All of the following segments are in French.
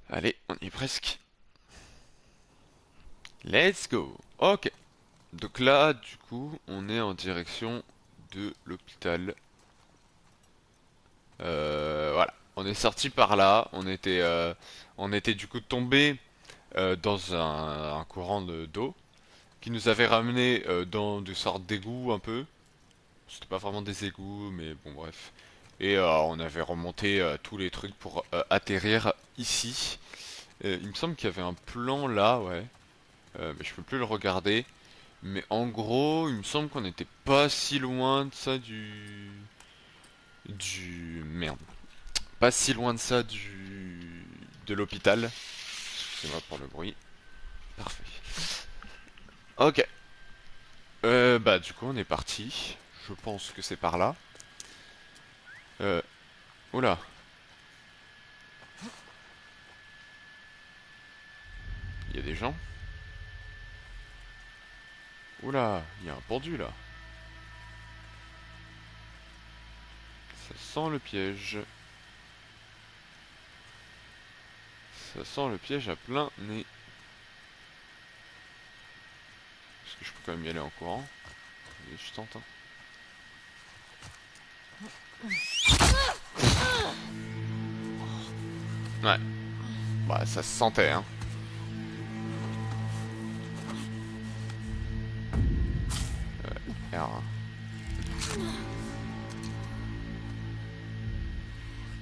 Allez, on y est presque. Let's go. Ok. Donc là, du coup, on est en direction de l'hôpital. Voilà. On est sorti par là. On était du coup tombé dans un courant d'eau qui nous avait ramené dans des sortes d'égouts un peu. C'était pas vraiment des égouts, mais bon, bref. Et on avait remonté tous les trucs pour atterrir ici. Il me semble qu'il y avait un plan là, ouais. Mais je peux plus le regarder. Mais en gros, il me semble qu'on n'était pas si loin de ça Merde. Pas si loin de ça de l'hôpital. Excusez-moi pour le bruit. Parfait. Ok. Bah du coup on est parti. Je pense que c'est par là. Euh... Oula. Il y a des gens. Oula. Il y a un pendu là. Ça sent le piège. Ça sent le piège à plein nez. Est-ce que je peux quand même y aller en courant? Je tente, hein. Ouais. Bah ça se sentait, hein. R1.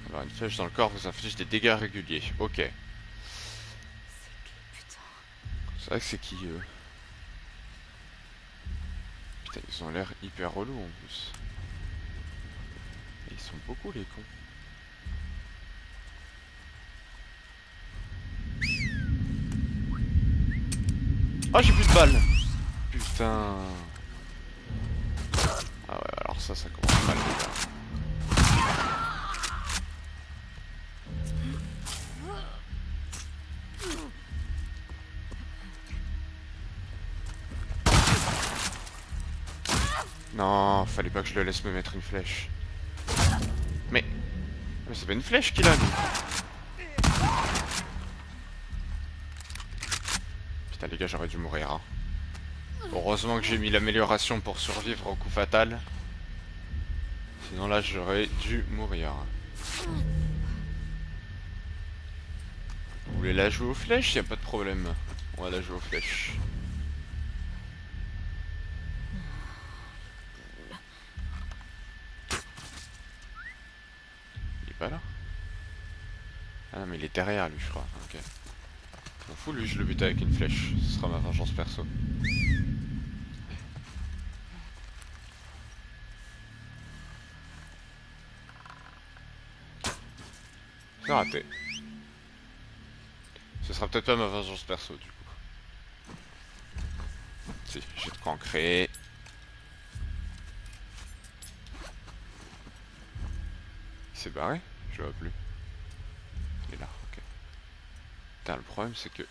Alors une flèche dans le corps vous inflige des dégâts réguliers. Ok. C'est vrai que c'est qui eux? Putain, ils ont l'air hyper relous en plus. Et ils sont beaucoup les cons. Oh, j'ai plus de balles! Putain. Ah ouais, alors ça commence mal déjà. Non, fallait pas que je le laisse me mettre une flèche. Mais, mais c'est pas une flèche qu'il a, lui. Putain, les gars, j'aurais dû mourir, hein. Heureusement que j'ai mis l'amélioration pour survivre au coup fatal. Sinon là, j'aurais dû mourir. Vous voulez la jouer aux flèches? Y a pas de problème. On va la jouer aux flèches. Il est pas là? Ah non, mais il est derrière lui, je crois. Ok. Je m'en fous, lui, je le bute avec une flèche. Ce sera ma vengeance perso. C'est raté. Ce sera peut-être pas ma vengeance perso, du coup. Si, j'ai de quoi en créer. Il s'est barré? Je le vois plus. Il est là, ok. Putain, le problème, c'est que...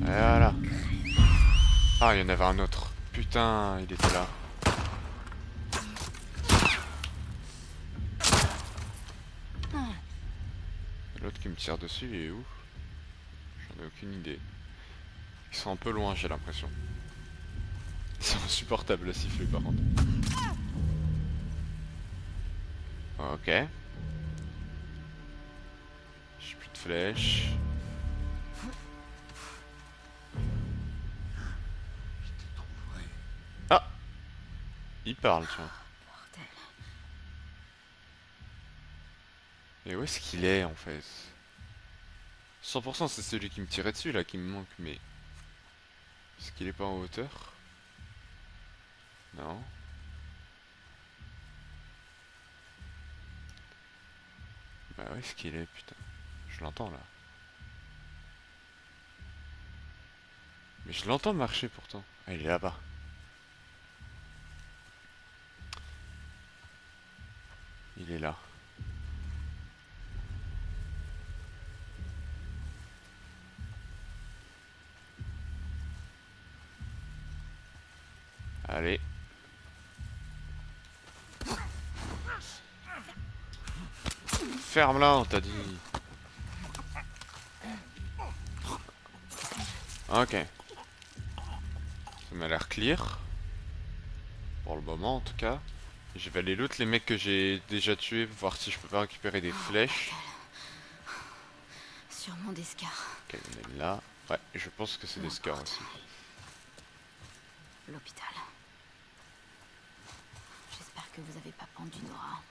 Voilà. Ah, il y en avait un autre. Putain, il était là. L'autre qui me tire dessus, il est où? J'en ai aucune idée. Ils sont un peu loin, j'ai l'impression. Ils sont insupportables à siffler, par contre. Ok. J'ai plus de flèches. Ah! Il parle, tu vois. Et où est-ce qu'il est, en fait? 100% c'est celui qui me tirait dessus, là, qui me manque, mais... Est-ce qu'il est pas en hauteur? Non. Bah où est-ce qu'il est, putain? Je l'entends, là. Mais je l'entends marcher, pourtant. Ah, il est là-bas. Il est là. Allez. ferme-la, on t'a dit. Ok. Ça m'a l'air clear. Pour le moment, en tout cas. Je vais aller loot les mecs que j'ai déjà tués, voir si je peux pas récupérer des flèches. Sûrement des scars. Ok, on est là. Ouais, je pense que c'est des scars aussi. L'hôpital. J'espère que vous avez pas pendu Nora.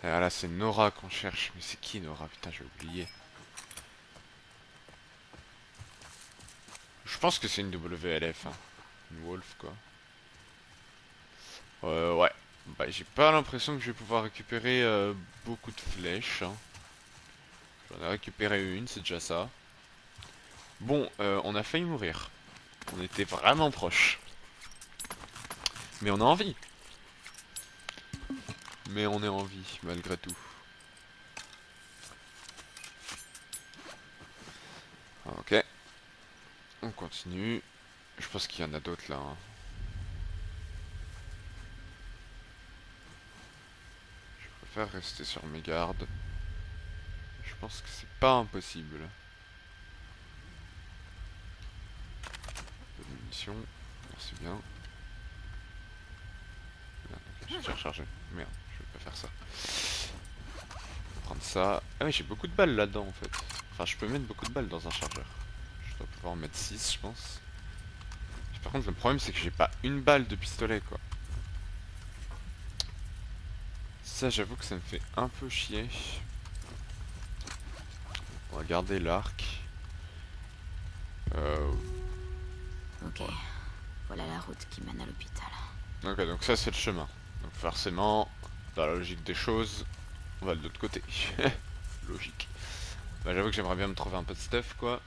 Ah là, c'est Nora qu'on cherche. Mais c'est qui Nora? Putain, j'ai oublié. Je pense que c'est une WLF, hein. Une Wolf, quoi. Ouais. Bah, j'ai pas l'impression que je vais pouvoir récupérer beaucoup de flèches, hein. J'en ai récupéré une, c'est déjà ça. Bon, on a failli mourir. On était vraiment proche. Mais on a envie. Mais on est en vie, malgré tout. Ok. On continue. Je pense qu'il y en a d'autres là, hein. Je préfère rester sur mes gardes. Je pense que c'est pas impossible. Peu de munitions. Merci bien. Merde, ok, j'ai déjà rechargé. Merde, je vais pas faire ça. Prendre ça. Ah oui, j'ai beaucoup de balles là-dedans en fait. Enfin, je peux mettre beaucoup de balles dans un chargeur. Je dois pouvoir en mettre 6, je pense. Par contre, le problème, c'est que j'ai pas une balle de pistolet, quoi. Ça, j'avoue que ça me fait un peu chier. On va garder l'arc. Ok. Ouais. Voilà la route qui mène à l'hôpital. Ok, donc ça, c'est le chemin. Donc forcément, dans la logique des choses, on va de l'autre côté. Logique. Bah, j'avoue que j'aimerais bien me trouver un peu de stuff, quoi.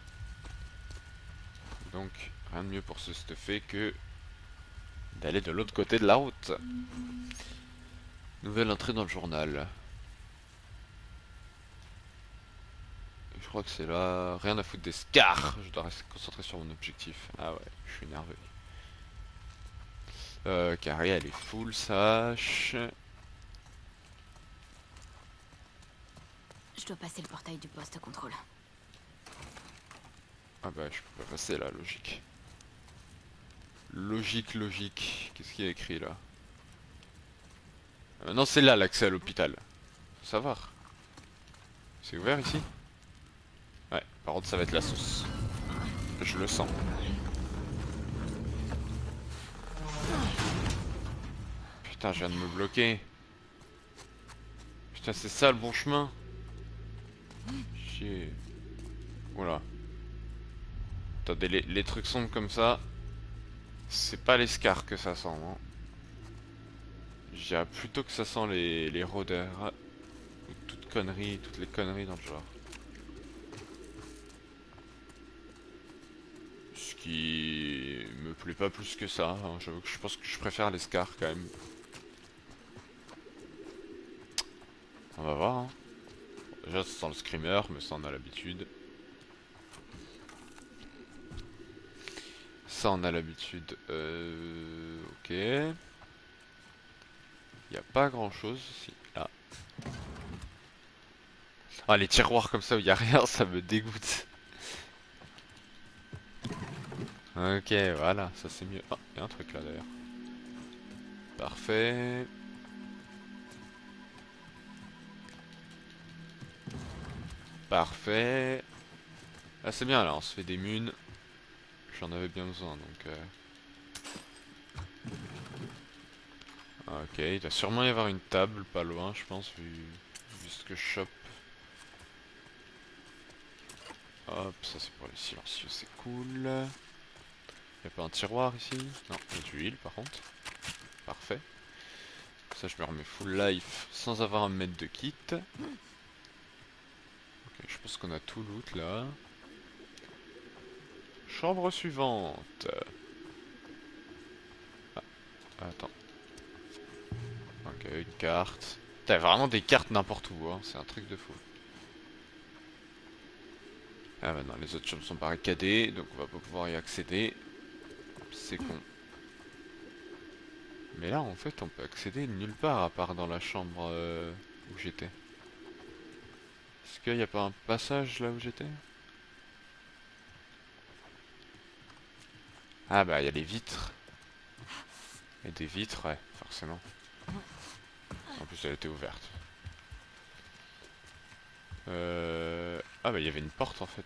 Donc, rien de mieux pour se stuffer que d'aller de l'autre côté de la route. Nouvelle entrée dans le journal. Je crois que c'est là. Rien à foutre des scars. Je dois rester concentré sur mon objectif. Ah ouais, je suis énervé. Carré, elle est full, sache. Je dois passer le portail du poste contrôle. Ah bah, je peux pas passer là, logique. Logique. Qu'est-ce qu'il y a écrit là? Non, c'est là l'accès à l'hôpital. Faut savoir. C'est ouvert ici? Ouais, par contre, ça va être la sauce. Je le sens. Putain, je viens de me bloquer. Putain, c'est ça le bon chemin. Chier. Oula. Attendez, les trucs sombres comme ça, c'est pas les scars que ça sent, hein. Je dirais plutôt que ça sent les rôdeurs. Ou toutes les conneries dans le genre. Ce qui me plaît pas plus que ça, hein. J'avoue que je pense que je préfère les scars quand même. On va voir, hein. Déjà, ça sent le screamer, mais ça on a l'habitude. Ça on a l'habitude. Ok. Il n'y a pas grand chose ici. Là. Ah, les tiroirs comme ça où il n'y a rien, ça me dégoûte. Ok, voilà, ça c'est mieux. Ah, il y a un truc là d'ailleurs. Parfait. Parfait. Ah, c'est bien là, on se fait des munes. J'en avais bien besoin donc. Ok, il doit sûrement y avoir une table pas loin, je pense, vu ce que je chope. Hop, ça c'est pour les silencieux, c'est cool. Y'a pas un tiroir ici? Non, il y a du heal par contre. Parfait. Ça, je me remets full life sans avoir à me mettre de kit. Ok, je pense qu'on a tout loot là. Chambre suivante. Ah, attends. Ok, une carte. T'as vraiment des cartes n'importe où, hein. C'est un truc de fou. Ah bah non, les autres chambres sont barricadées, donc on va pas pouvoir y accéder. C'est con. Mais là, en fait, on peut accéder nulle part à part dans la chambre où j'étais. Est-ce qu'il n'y a pas un passage là où j'étais? Ah bah, il y a les vitres. Et des vitres, ouais, forcément. En plus, elle était ouverte. Ah bah, il y avait une porte en fait.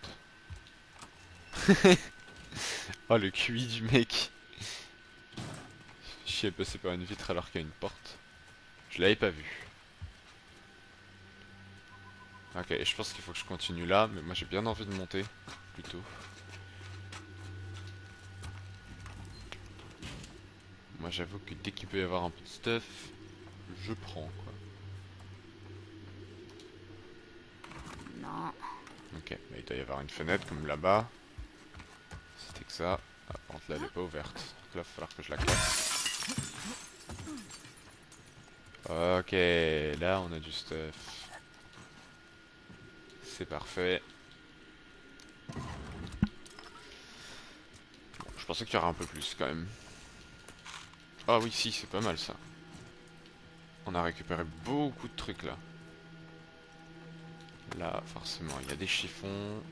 Oh, le QI du mec. Je suis passé par une vitre alors qu'il y a une porte. Je l'avais pas vu. Ok, je pense qu'il faut que je continue là, mais moi j'ai bien envie de monter, plutôt. Moi j'avoue que dès qu'il peut y avoir un peu de stuff, je prends quoi. Non. Ok, bah, il doit y avoir une fenêtre comme là-bas. C'était que ça. Ah, par contre là elle est pas ouverte. Donc là il va falloir que je la casse. Ok, là on a du stuff. C'est parfait. Bon, je pensais qu'il y aurait un peu plus quand même. Ah oui, si, c'est pas mal ça. On a récupéré beaucoup de trucs là. Là, forcément, il y a des chiffons.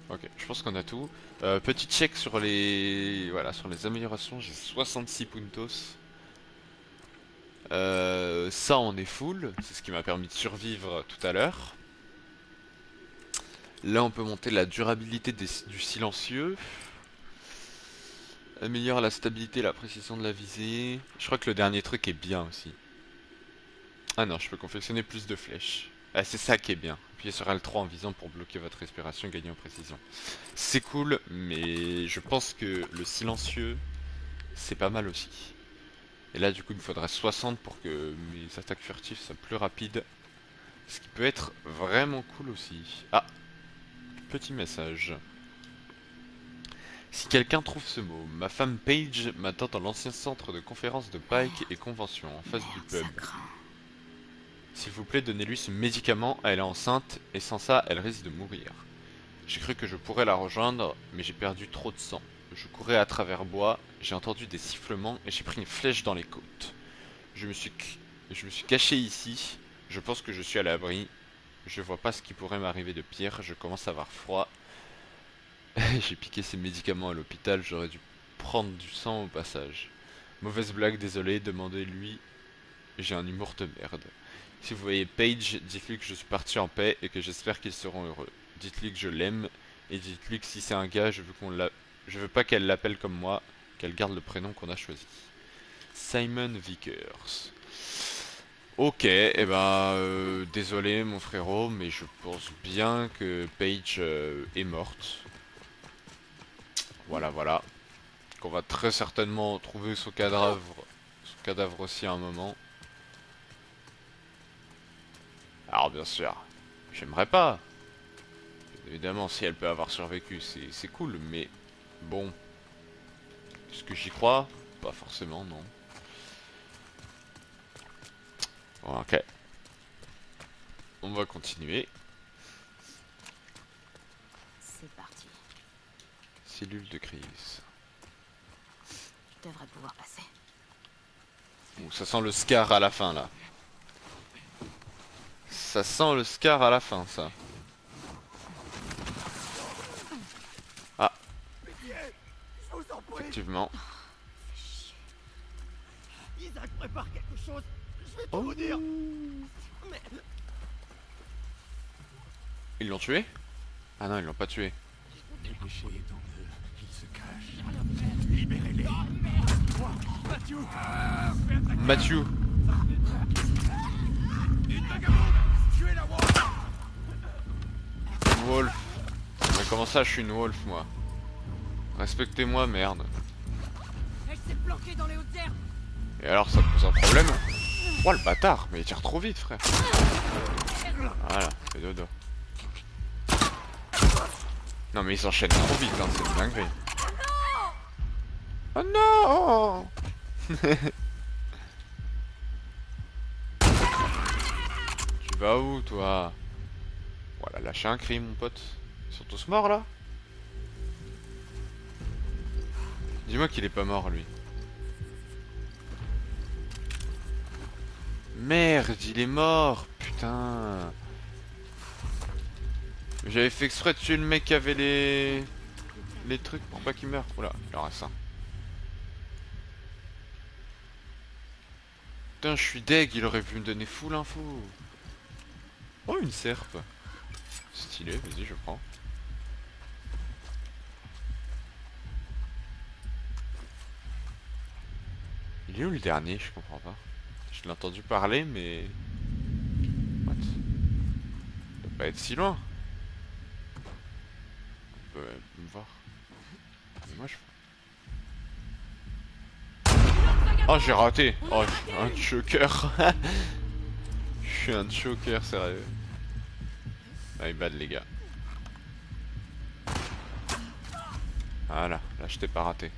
Ok, je pense qu'on a tout. Petit check sur les, voilà, sur les améliorations. J'ai 66 puntos. Ça, on est full. C'est ce qui m'a permis de survivre tout à l'heure. Là, on peut monter la durabilité du silencieux. Améliore la stabilité et la précision de la visée. Je crois que le dernier truc est bien aussi. Ah non, je peux confectionner plus de flèches. Ah, c'est ça qui est bien. Appuyez sur L3 en visant pour bloquer votre respiration et gagner en précision. C'est cool, mais je pense que le silencieux, c'est pas mal aussi. Et là, du coup, il me faudrait 60 pour que mes attaques furtives soient plus rapides. Ce qui peut être vraiment cool aussi. Ah, petit message. Si quelqu'un trouve ce mot, ma femme Paige m'attend dans l'ancien centre de conférence de Pike et Convention, en face du Merde, pub. ça craint. S'il vous plaît, donnez-lui ce médicament, elle est enceinte, et sans ça, elle risque de mourir. J'ai cru que je pourrais la rejoindre, mais j'ai perdu trop de sang. Je courais à travers bois, j'ai entendu des sifflements et j'ai pris une flèche dans les côtes. Je me suis, je me suis caché ici, je pense que je suis à l'abri. Je vois pas ce qui pourrait m'arriver de pire, je commence à avoir froid. J'ai piqué ces médicaments à l'hôpital, j'aurais dû prendre du sang au passage. Mauvaise blague, désolé, demandez-lui, j'ai un humour de merde. Si vous voyez Paige, dites-lui que je suis parti en paix et que j'espère qu'ils seront heureux. Dites-lui que je l'aime et dites-lui que si c'est un gars, je veux pas qu'elle l'appelle comme moi, qu'elle garde le prénom qu'on a choisi. Simon Vickers. Ok, et ben désolé mon frérot, mais je pense bien que Paige est morte. Voilà, voilà. Qu'on va très certainement trouver son cadavre aussi à un moment. Alors bien sûr, j'aimerais pas. Évidemment, si elle peut avoir survécu, c'est cool, mais bon, est-ce que j'y crois? Pas forcément, non. Bon, ok, on va continuer. C'est parti. Cellule de crise. Je devrais pouvoir passer. Ouh, ça sent le scar à la fin, là. Ça sent le scar à la fin, ça. Ah, Pitié, je vous en prie. effectivement. Isaac prépare quelque chose. Je vais tout Oh, vous dire. Mais ils l'ont tué? Ah non, ils l'ont pas tué. dépêchez étant qu'il se cache. Libérez-les. Toi, Matthew. Matthew. Une vagabonde. Tuez la wolf. Une wolf. Mais comment ça, je suis une wolf, moi? Respectez-moi, merde. Elle s'est planquée dans les hautes herbes. Et alors, ça pose un problème? Oh, le bâtard. Mais il tire trop vite, frère. Voilà, fait dodo. Non mais ils s'enchaînent trop vite, hein, c'est une dinguerie. Oh non. Tu vas où toi? Voilà, lâché un cri mon pote. Ils sont tous morts là? Dis-moi qu'il est pas mort lui. Merde, il est mort. Putain. J'avais fait exprès de tuer le mec qui avait les trucs pour pas qu'il meure. Oula, il en reste un. Putain, je suis deg, il aurait pu me donner full info. Oh, une serpe. Stylé, vas-y, je prends. Il est où le dernier? Je comprends pas. Je l'ai entendu parler, mais... What? Il doit pas être si loin. On peut me voir. Mais moi, je... Oh, j'ai raté. Oh, je suis un choker. Je suis un choker, sérieux. Ah, bad, les gars. Voilà, là, je t'ai pas raté.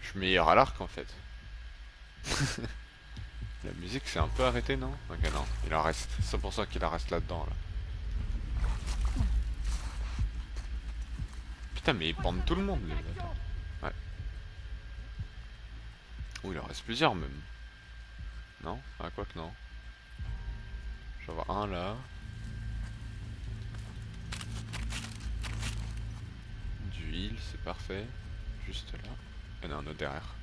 Je suis meilleur à l'arc, en fait. La musique s'est un peu arrêtée, non? Ok, non, il en reste. 100% qu'il en reste là-dedans, là. Putain, mais ils pendent tout le monde, les attends. Ouais. Oh, il en reste plusieurs, même. Non? Ah, quoi que non. Je vais avoir un, là. Du heal, c'est parfait. Juste là. Il y en a un autre derrière.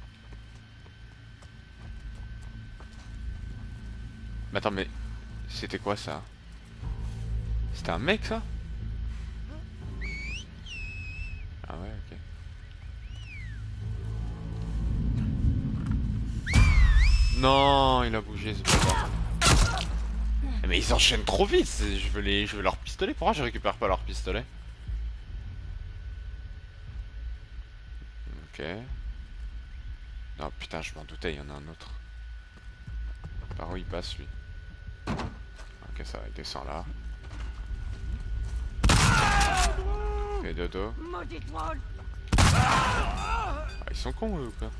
Mais attends, mais... C'était quoi, ça? C'était un mec, ça? Ah ouais, ok. Non, il a bougé, c'est pas grave. Mais ils enchaînent trop vite, je veux leur pistolet. Pourquoi je récupère pas leur pistolet? Ok. Non, putain, je m'en doutais, il y en a un autre. Par où il passe, lui? Ok, ça va, il descend là. Ok, dodo. Maudit troll! Ah, ils sont cons, eux, ou quoi?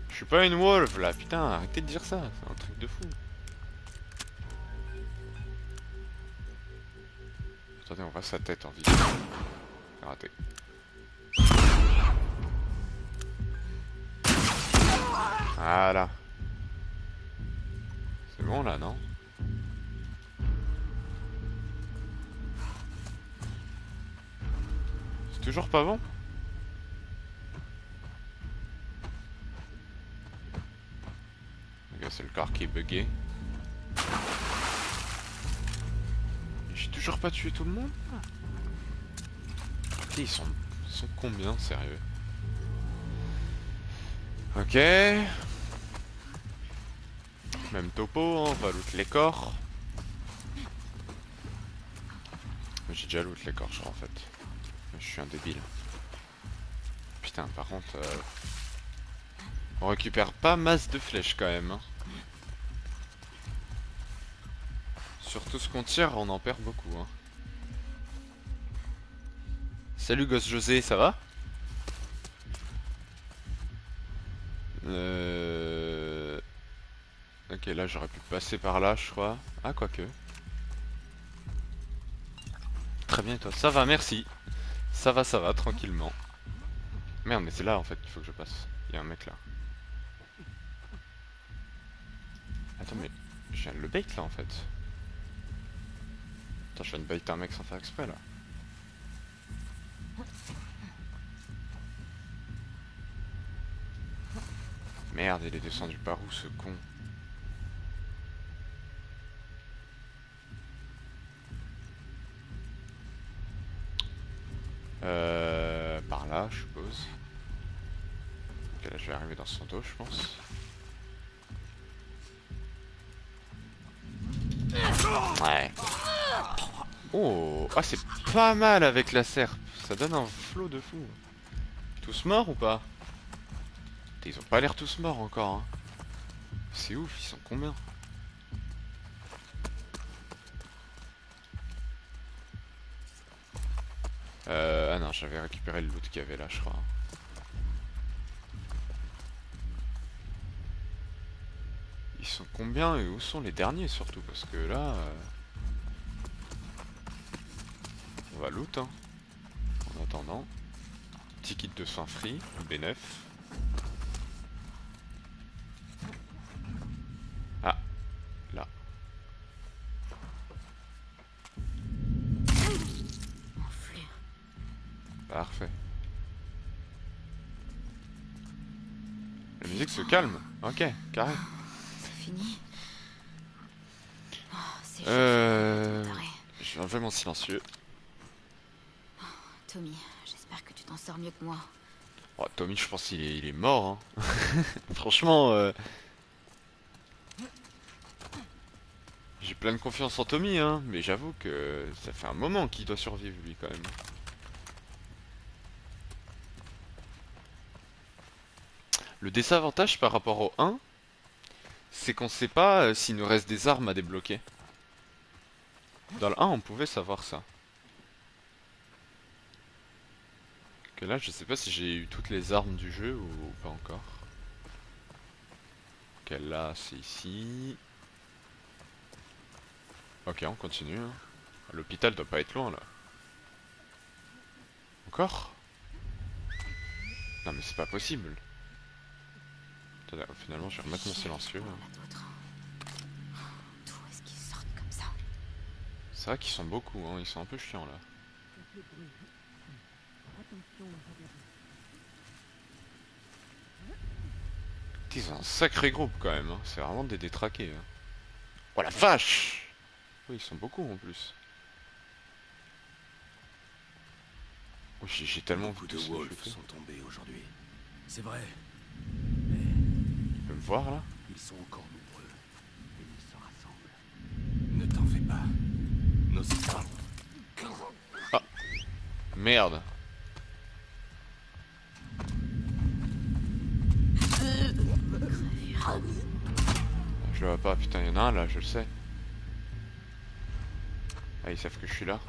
Je suis pas une wolf, là, putain, arrêtez de dire ça, c'est un truc de fou. Attendez, on voit sa tête en vidéo. C'est raté. Voilà. C'est bon, là, non? C'est toujours pas bon? C'est le corps qui est bugué. J'ai toujours pas tué tout le monde? Putain, ils sont combien, sérieux? Ok. Même topo, hein, on va loot les corps. J'ai déjà loot les corps, je crois, en fait. Je suis un débile. Putain, par contre... On récupère pas masse de flèches, quand même. Hein. Sur tout ce qu'on tire, on en perd beaucoup. Hein. Salut Gosse José, ça va? Ok, là j'aurais pu passer par là, je crois. Ah, quoique. Très bien, et toi? Ça va, merci. Ça va, tranquillement. Merde, mais c'est là en fait qu'il faut que je passe. Il y a un mec là. Attends, mais je viens de le bait là en fait. Attends, je viens de bait un mec sans faire exprès là. Merde, il est descendu par où ce con? Par là, je suppose. Ok, là je vais arriver dans son dos, je pense. Ouais. Oh, ah, c'est pas mal avec la serpe. Ça donne un flot de fou. Tous morts ou pas? Ils ont pas l'air tous morts encore. Hein. C'est ouf, ils sont combien? Ah non, j'avais récupéré le loot qu'il y avait là, je crois. Ils sont combien et où sont les derniers surtout? Parce que là... on va loot, hein. En attendant. Petit kit de sang free, B9. Parfait. La musique se calme. Ok, carré. C'est fini. Oh, c'est juste Euh... taré. Je vais enlever mon silencieux. Tommy, j'espère que tu t'en sors mieux que moi. Oh, Tommy, je pense qu'il est mort. Hein. Franchement, j'ai plein de confiance en Tommy, hein. Mais j'avoue que ça fait un moment qu'il doit survivre, lui, quand même. Le désavantage par rapport au 1, c'est qu'on sait pas s'il nous reste des armes à débloquer. Dans le 1, on pouvait savoir ça. Que là, je sais pas si j'ai eu toutes les armes du jeu ou pas encore. Ok, là, c'est ici. Ok, on continue. Hein. L'hôpital doit pas être loin, là. Encore? Non, mais c'est pas possible. Attends, finalement, je vais remettre mon silencieux. Voilà d'autres. D'où est-ce qu'ils sortent comme ça? C'est vrai qu'ils sont beaucoup, hein. Ils sont un peu chiants, là. Ils ont un sacré groupe, quand même. Hein. C'est vraiment des détraqués. Hein. Oh, la vache! Oui, ils sont beaucoup, en plus. Oh, j'ai tellement Beaucoup de tous les wolves shooter. sont tombés aujourd'hui. C'est vrai. Tu peux me voir, là? Ils sont encore nombreux. Et ils se rassemblent. Ne t'en fais pas. Nos histoires. Merde! Je le vois pas, putain, il y en a un, là, je le sais. Ah, ils savent que je suis là.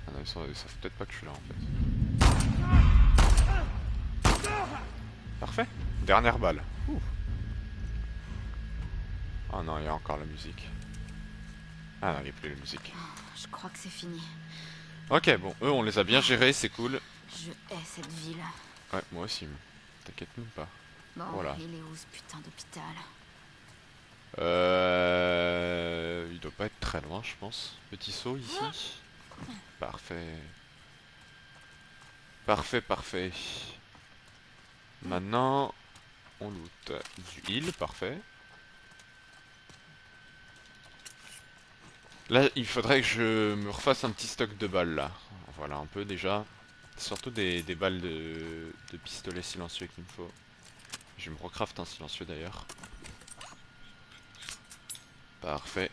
Ah non, ils savent peut-être pas que je suis là, en fait. Parfait. Dernière balle. Ouh. Ah non, il y a encore la musique. Ah non, il n'y a plus la musique. Je crois que c'est fini. Ok, bon, eux, on les a bien gérés, c'est cool. Je hais cette ville. Ouais, moi aussi. T'inquiète même pas. Bon, Voilà. il est où ce putain d'hôpital? Il doit pas être très loin, je pense. Petit saut ici. Parfait. Parfait, parfait. Maintenant, on loot du heal, parfait. Là, il faudrait que je me refasse un petit stock de balles, là. Voilà, un peu déjà. Surtout des balles de pistolet silencieux qu'il me faut. Je vais me recraft un silencieux, d'ailleurs. Parfait.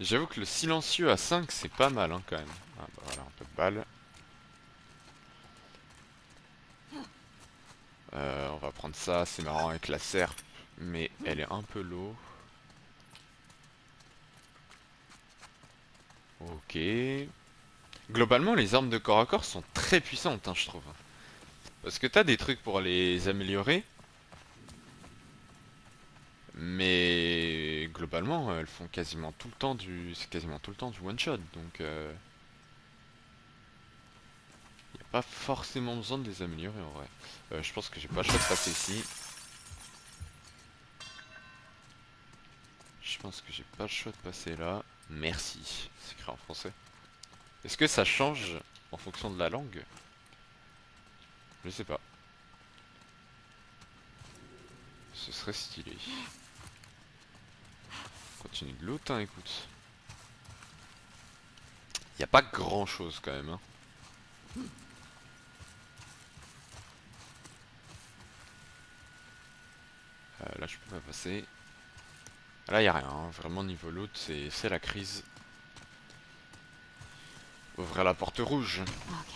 J'avoue que le silencieux à 5, c'est pas mal, hein, quand même. Ah, bah voilà, un peu de balles. On va prendre ça, c'est marrant avec la serpe, mais elle est un peu low. Ok. Globalement, les armes de corps à corps sont très puissantes, hein, je trouve. Parce que t'as des trucs pour les améliorer. Mais globalement, elles font quasiment tout le temps c'est quasiment tout le temps du one shot, donc y a pas forcément besoin de les améliorer en vrai. Je pense que j'ai pas le choix de passer ici. Je pense que j'ai pas le choix de passer là. Merci. C'est écrit en français. Est-ce que ça change en fonction de la langue? Je sais pas. Ce serait stylé. Continue de loot, hein, écoute. Y a pas grand chose quand même, hein. Là je peux pas passer. Là y a rien, hein. Vraiment niveau loot c'est la crise. Ouvrir la porte rouge. Ok.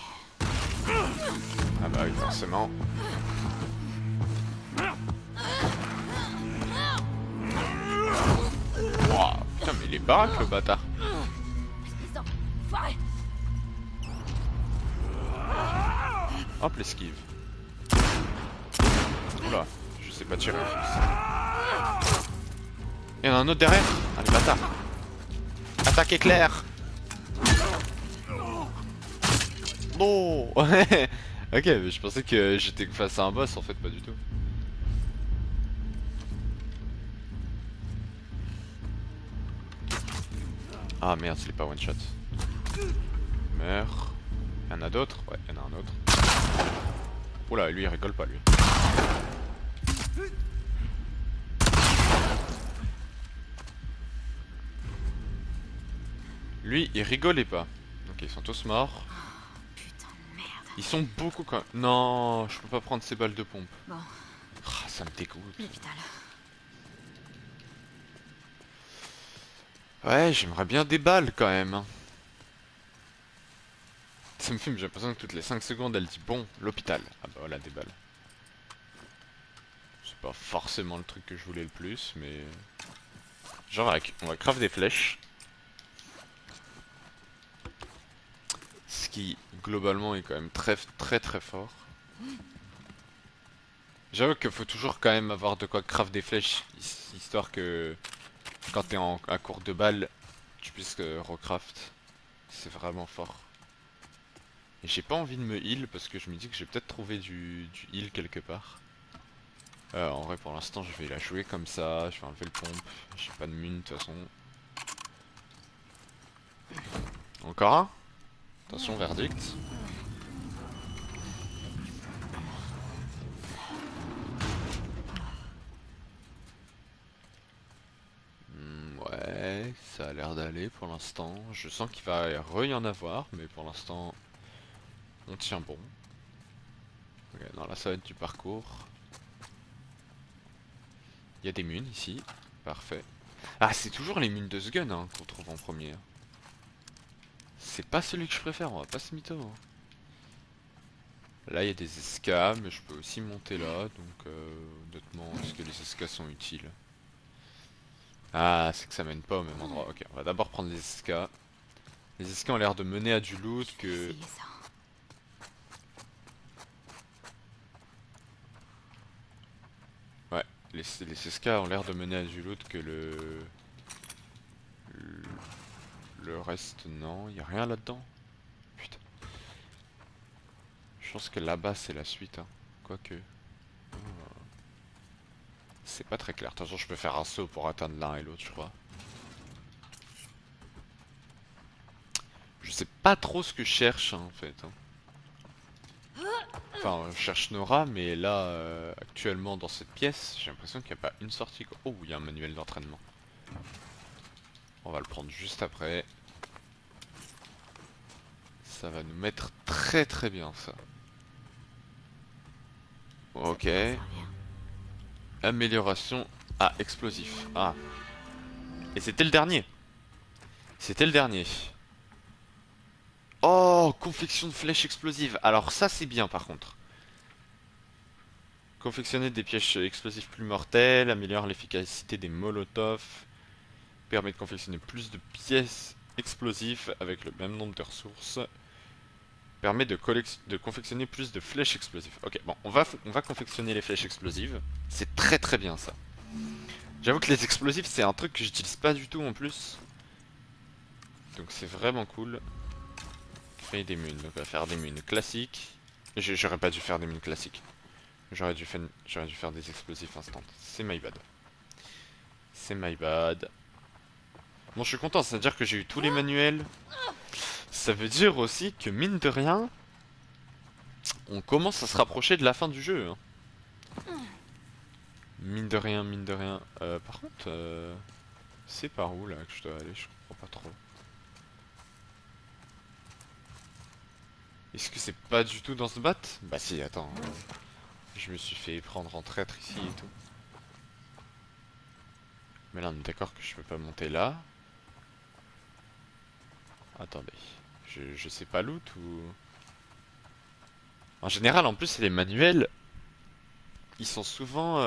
Ah bah oui forcément. Wouah, putain mais il est baraque le bâtard. Espèce d'enfoiré. Hop l'esquive. Oula, je sais pas tirer. Il y en a un autre derrière. Allez bâtard. Attaque éclair. Non. Ok, mais je pensais que j'étais face à un boss en fait, pas du tout. Ah merde, c'est pas one shot. Meurs. Y'en a d'autres? Ouais, y'en a un autre. Oula, lui il rigole pas lui. Lui il rigolait pas. Ok, ils sont tous morts. Putain de merde. Ils sont beaucoup quand même. Non, je peux pas prendre ces balles de pompe. Bon, Ah, ça me dégoûte. l'hôpital. Ouais, j'aimerais bien des balles quand même, hein. Ça me fume, j'ai l'impression que toutes les 5 secondes elle dit bon, l'hôpital. Ah bah voilà, des balles. C'est pas forcément le truc que je voulais le plus, mais... Genre, on va craft des flèches. Ce qui, globalement, est quand même très très très fort. J'avoue qu'il faut toujours quand même avoir de quoi craft des flèches, histoire que quand t'es à court de balles, tu puisses recraft. C'est vraiment fort. Et j'ai pas envie de me heal parce que je me dis que j'ai peut-être trouvé du heal quelque part. En vrai, pour l'instant, je vais la jouer comme ça. Je vais enlever le pompe. J'ai pas de mine de toute façon. Encore un? Attention, verdict. Ouais, ça a l'air d'aller pour l'instant. Je sens qu'il va y en avoir, mais pour l'instant, on tient bon. Ok, non, là, ça va être du parcours. Il y a des munes ici. Parfait. Ah, c'est toujours les munes de Sgun hein, qu'on trouve en premier. C'est pas celui que je préfère, on va pas se mytho. Hein. Là, il y a des escas, mais je peux aussi monter là, donc honnêtement, est-ce que les escas sont utiles? Ah, c'est que ça mène pas au même endroit. Ok, on va d'abord prendre les escas. Les escas ont l'air de mener à du loot Je vais que... essayer ça. Ouais, les escas ont l'air de mener à du loot que le reste, non. Il y a rien là-dedans. Putain. Je pense que là-bas, c'est la suite, hein. Quoique... C'est pas très clair. De toute façon, je peux faire un saut pour atteindre l'un et l'autre, je crois. Je sais pas trop ce que je cherche, hein, en fait. Hein. Enfin, je cherche Nora, mais là, actuellement, dans cette pièce, j'ai l'impression qu'il n'y a pas une sortie, quoi. Oh, il y a un manuel d'entraînement. On va le prendre juste après. Ça va nous mettre très très bien, ça. Ça Ok. pourrait servir. Amélioration à explosif. Ah. Et c'était le dernier. C'était le dernier. Oh, confection de flèches explosives. Alors ça, c'est bien, par contre. Confectionner des pièges explosifs plus mortels, améliore l'efficacité des molotovs, permet de confectionner plus de pièces explosives avec le même nombre de ressources, permet de confectionner plus de flèches explosives. Ok, bon, on va confectionner les flèches explosives. C'est très très bien ça. J'avoue que les explosifs c'est un truc que j'utilise pas du tout en plus. Donc c'est vraiment cool. Créer des munes, donc on va faire des munes classiques. J'aurais pas dû faire des munes classiques. J'aurais dû faire des explosifs instant. C'est my bad. C'est my bad. Bon, je suis content, ça veut dire que j'ai eu tous les manuels. Ça veut dire aussi que mine de rien, on commence à se rapprocher de la fin du jeu. Hein. Mine de rien, mine de rien. Par contre, c'est par où là que je dois aller? Je comprends pas trop. Est-ce que c'est pas du tout dans ce bat? Bah si, attends. Je me suis fait prendre en traître ici et tout. Mais là, on est d'accord que je peux pas monter là. Attendez. Je sais pas loot ou... En général, en plus, les manuels, ils sont souvent...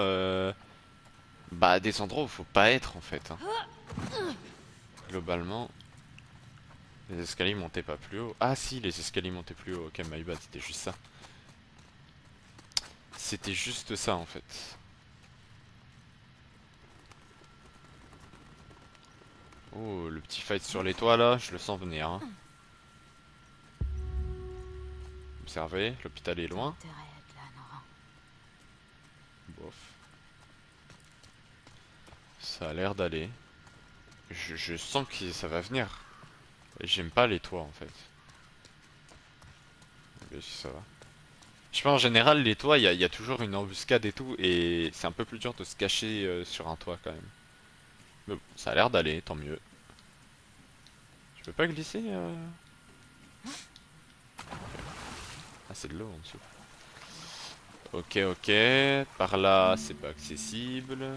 bah, des endroits où faut pas être en fait. Hein. Globalement, les escaliers montaient pas plus haut. Ah si, les escaliers montaient plus haut. Ok, my bad, c'était juste ça. C'était juste ça en fait. Oh, le petit fight sur les toits là, je le sens venir. Hein. Observez, l'hôpital est T'as loin. intérêt à être là, Nora. Bof. Ça a l'air d'aller. Je sens que ça va venir. J'aime pas les toits en fait. Mais ça va. Je pense en général les toits, il y a toujours une embuscade et tout, et c'est un peu plus dur de se cacher sur un toit quand même. Mais bon, ça a l'air d'aller, tant mieux. Je peux pas glisser Ah c'est de l'eau en dessous. Ok ok, par là c'est pas accessible.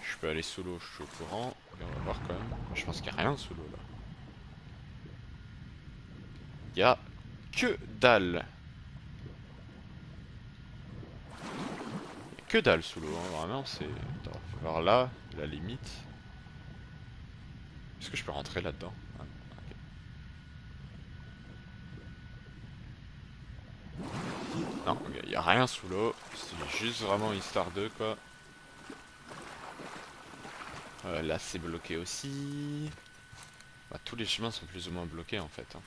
Je peux aller sous l'eau, je suis au courant. Et on va voir quand même. Je pense qu'il y a rien sous l'eau là. Il y a que dalle. Que dalle sous l'eau, hein, vraiment, c'est... Attends, faut voir là, la limite. Est-ce que je peux rentrer là-dedans? Ah, ok. Non, ok, y a rien sous l'eau. C'est juste vraiment histoire de quoi. Là, c'est bloqué aussi. Bah, tous les chemins sont plus ou moins bloqués en fait, hein.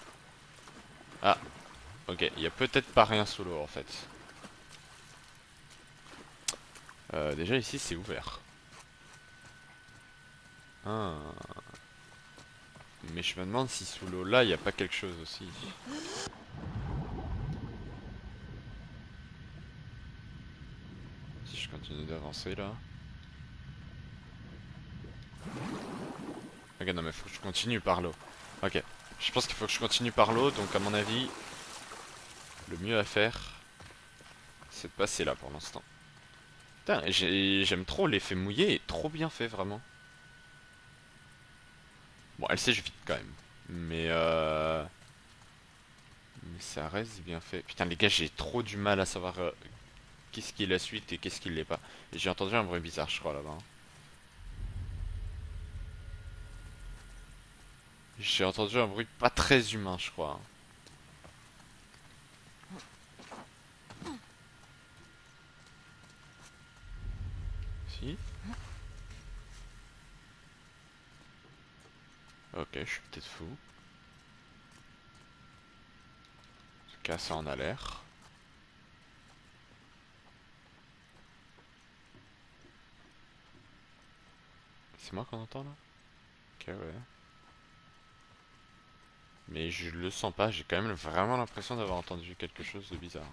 Ah, ok, il y a peut-être pas rien sous l'eau en fait. Déjà ici, c'est ouvert. Ah. Mais je me demande si sous l'eau là, il n'y a pas quelque chose aussi. Si je continue d'avancer là. Ok, non mais faut que je continue par l'eau. Ok, je pense qu'il faut que je continue par l'eau, donc à mon avis, le mieux à faire, c'est de passer là pour l'instant. Putain, j'aime trop l'effet mouillé, est trop bien fait vraiment. Bon, elle sèche vite quand même. Mais ça reste bien fait. Putain les gars, j'ai trop du mal à savoir qu'est-ce qui est la suite et qu'est-ce qui l'est pas. Et j'ai entendu un bruit bizarre, je crois, là-bas, hein. J'ai entendu un bruit pas très humain, je crois, hein. Si? Ok, je suis peut-être fou. En tout cas, ça en a l'air. C'est moi qu'on entend là? Ok, ouais. Mais je le sens pas, j'ai quand même vraiment l'impression d'avoir entendu quelque chose de bizarre.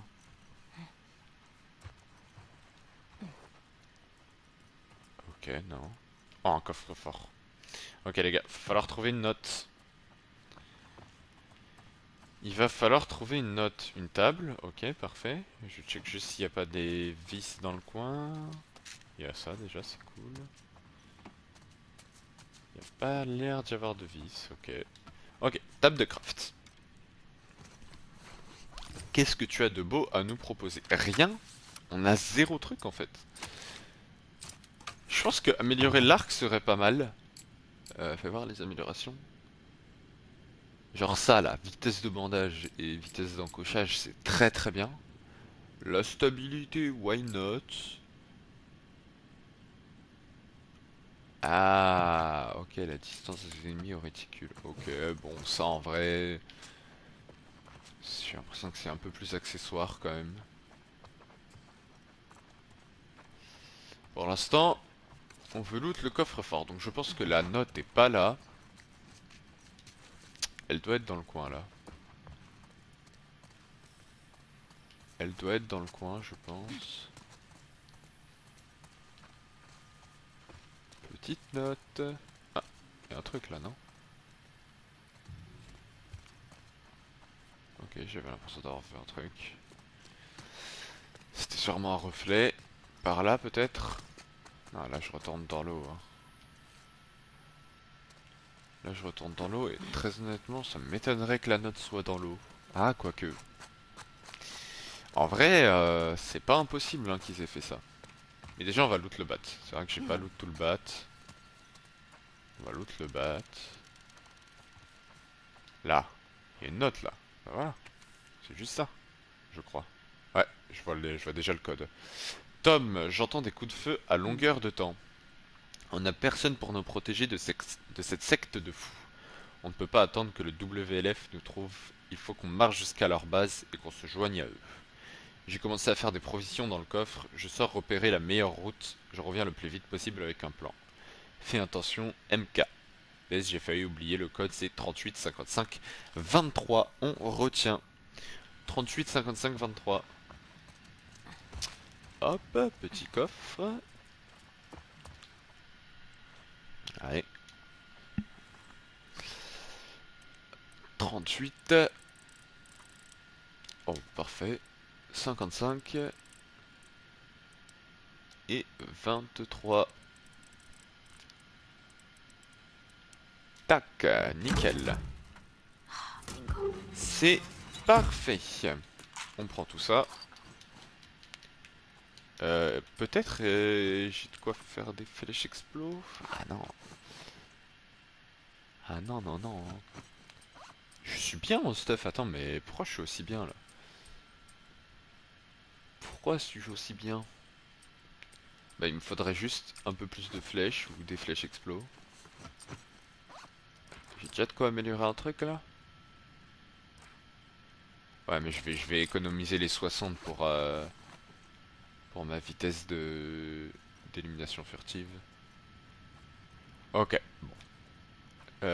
Ok, non. Oh, un coffre-fort. Ok les gars, va falloir trouver une note. Il va falloir trouver une note. Une table, ok, parfait. Je check juste s'il n'y a pas des vis dans le coin. Il y a ça déjà, c'est cool. Il n'y a pas l'air d'y avoir de vis, ok. Ok, table de craft. Qu'est-ce que tu as de beau à nous proposer? Rien. On a zéro truc en fait. Je pense que améliorer l'arc serait pas mal. Fais voir les améliorations. Genre ça là, vitesse de bandage et vitesse d'encochage, c'est très très bien. La stabilité, why not? Ah, ok, la distance des ennemis au réticule. Ok, bon, ça en vrai, j'ai l'impression que c'est un peu plus accessoire quand même. Pour l'instant, on veut loot le coffre-fort, donc je pense que la note est pas là. Elle doit être dans le coin là. Elle doit être dans le coin, je pense. Petite note. Ah, il y a un truc là, non? Ok, j'avais l'impression d'avoir fait un truc. C'était sûrement un reflet. Par là peut-être? Ah là je retourne dans l'eau, hein. Là je retourne dans l'eau et très honnêtement ça m'étonnerait que la note soit dans l'eau. Ah quoique. En vrai c'est pas impossible hein, qu'ils aient fait ça. Mais déjà on va loot le bat. C'est vrai que j'ai pas loot tout le bat. On va loot le bat. Là. Il y a une note là. Bah voilà. C'est juste ça. Je crois. Ouais, je vois déjà le code. Tom, j'entends des coups de feu à longueur de temps. On n'a personne pour nous protéger de cette secte de fous. On ne peut pas attendre que le WLF nous trouve. Il faut qu'on marche jusqu'à leur base et qu'on se joigne à eux. J'ai commencé à faire des provisions dans le coffre. Je sors repérer la meilleure route. Je reviens le plus vite possible avec un plan. Fais attention, MK. FPS, j'ai failli oublier le code, c'est 38 55 23. On retient 38 55 23. Hop, petit coffre. Allez. 38. Oh, parfait. 55. Et 23. Tac, nickel. Bingo. C'est parfait. On prend tout ça. Peut-être j'ai de quoi faire des flèches explos. Ah non. Ah non, non, non. Je suis bien en stuff. Attends, mais pourquoi je suis aussi bien là? Pourquoi suis-je aussi bien? Bah, il me faudrait juste un peu plus de flèches ou des flèches explos. J'ai déjà de quoi améliorer un truc là? Ouais, mais je vais économiser les 60 pour ma vitesse de d'élimination furtive. Ok. Il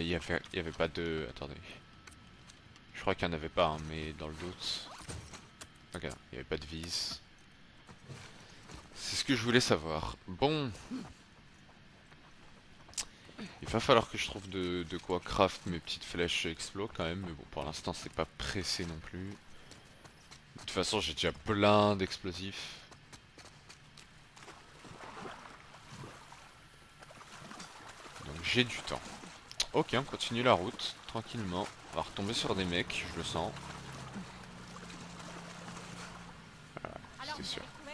y avait pas de... Attendez. Je crois qu'il n'y en avait pas, hein, mais dans le doute... Ok, non, il n'y avait pas de vis. C'est ce que je voulais savoir. Bon. Il va falloir que je trouve de quoi craft mes petites flèches explos quand même. Mais bon, pour l'instant, c'est pas pressé non plus. De toute façon, j'ai déjà plein d'explosifs. Donc j'ai du temps. Ok, on continue la route, tranquillement. On va retomber sur des mecs, je le sens. Alors, C'était vous sûr. avez trouvé?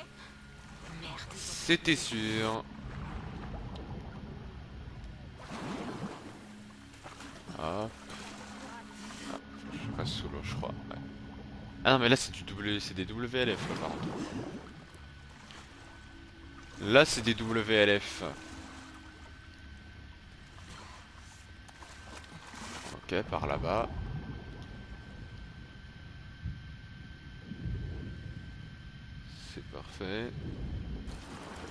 Merde. C'était sûr. Hop. Je passe sous l'eau, je crois. Ouais. Ah non, mais là c'est c'est des WLF là par contre. Là c'est des WLF. Ok, par là-bas. C'est parfait.